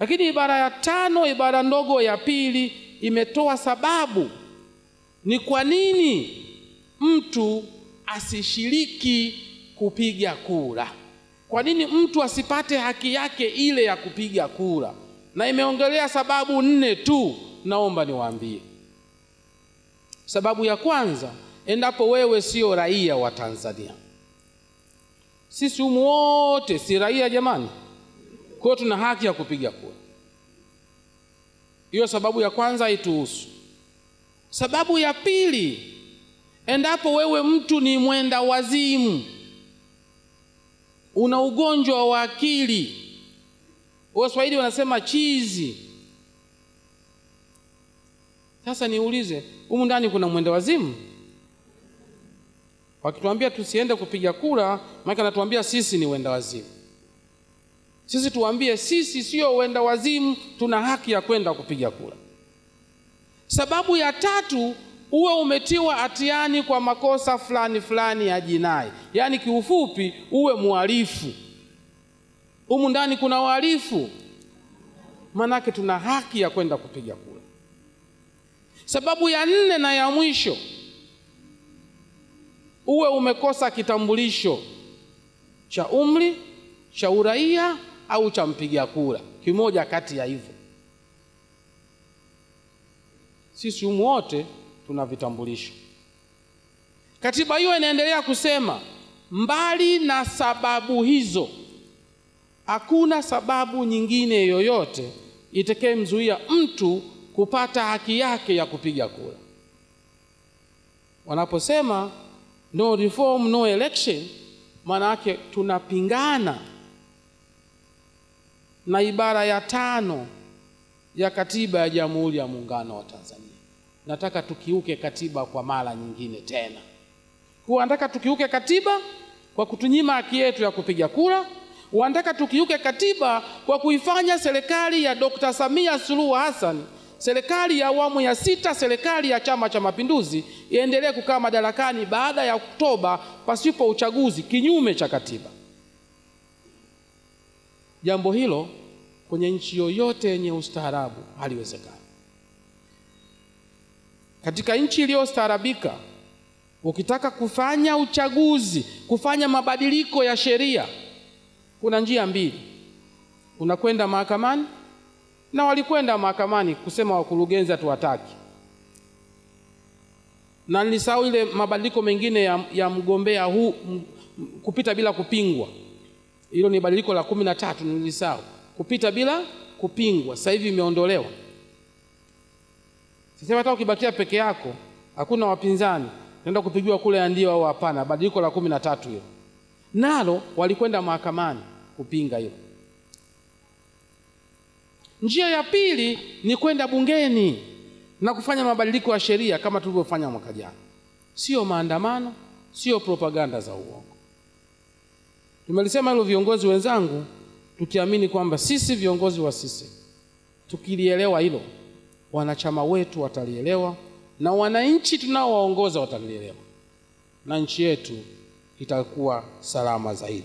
Lakini ibara ya 5, ibara ndogo ya pili, imetoa sababu ni kwa nini mtu asishiriki kupiga kura. Kwa nini mtu asipate haki yake ile ya kupiga kura? Na imeongelea sababu 4 tu, naomba niwaambie. Sababu ya kwanza, endapo wewe sio raia wa Tanzania. Sisi humu wote si raia jamani. Kwa hiyo tuna haki ya kupiga kura. Hiyo sababu ya kwanza haituhusu. Sababu ya pili, endapo wewe mtu ni mwenda wazimu, una ugonjwa wa akili, Waswahili wanasema chizi. Sasa niulize, humu ndani kuna mwenda wazimu? Wakituambia tusiende kupiga kura, maana anatuambia sisi ni wenda wazimu. Sisi tuambie sisi sio wenda wazimu, tuna haki ya kwenda kupiga kura. Sababu ya tatu, uwe umetiwa hatiani kwa makosa fulani fulani ya jinai. Yaani kiufupi uwe mhalifu. Humu ndani kuna wahalifu, manake tuna haki ya kwenda kupiga kura. Sababu ya 4 na ya mwisho, uwe umekosa kitambulisho cha umri, cha uraia au cha mpiga kura, kimoja kati ya hivyo. Sisi humu wote tuna vitambulisho. Katiba hiyo inaendelea kusema, mbali na sababu hizo, hakuna sababu nyingine yoyote itakayemzuia mtu kupata haki yake ya kupiga kura. Wanaposema no reform no election, maana yake tunapingana na ibara ya 5 ya katiba ya Jamhuri ya Muungano wa Tanzania. Nataka tukiuke katiba kwa mara nyingine tena. Wanataka tukiuke katiba kwa kutunyima haki yetu ya kupiga kura. Wanataka tukiuke katiba kwa kuifanya serikali ya Dr. Samia Suluhu Hassan, serikali ya awamu ya 6, serikali ya Chama cha Mapinduzi, iendelee kukaa madarakani baada ya Oktoba pasipo uchaguzi, kinyume cha katiba. Jambo hilo kwenye nchi yoyote yenye ustaarabu haliwezekani. Katika nchi iliyostaarabika, ukitaka kufanya uchaguzi, kufanya mabadiliko ya sheria, kuna njia 2. Unakwenda mahakamani, na walikwenda mahakamani kusema wakurugenzi hatuwataki. Na nilisahau ile mabadiliko mengine ya mgombea huu kupita bila kupingwa. Hilo ni badiliko la 13, nilisahau. Kupita bila kupingwa, sasa hivi imeondolewa. Sasa hata ukibakia peke yako, hakuna wapinzani, nenda kupigiwa kule ya ndio au hapana, badiliko la 13 hilo. Nalo walikwenda mahakamani kupinga hilo. Njia ya pili ni kwenda bungeni na kufanya mabadiliko ya sheria kama tulivyofanya mwaka jana. Sio maandamano, sio propaganda za uongo. Tumelisema hilo viongozi wenzangu, tukiamini kwamba sisi viongozi wa sisi tukilielewa hilo, wanachama wetu watalielewa na wananchi tunaowaongoza watalielewa, na nchi yetu itakuwa salama zaidi.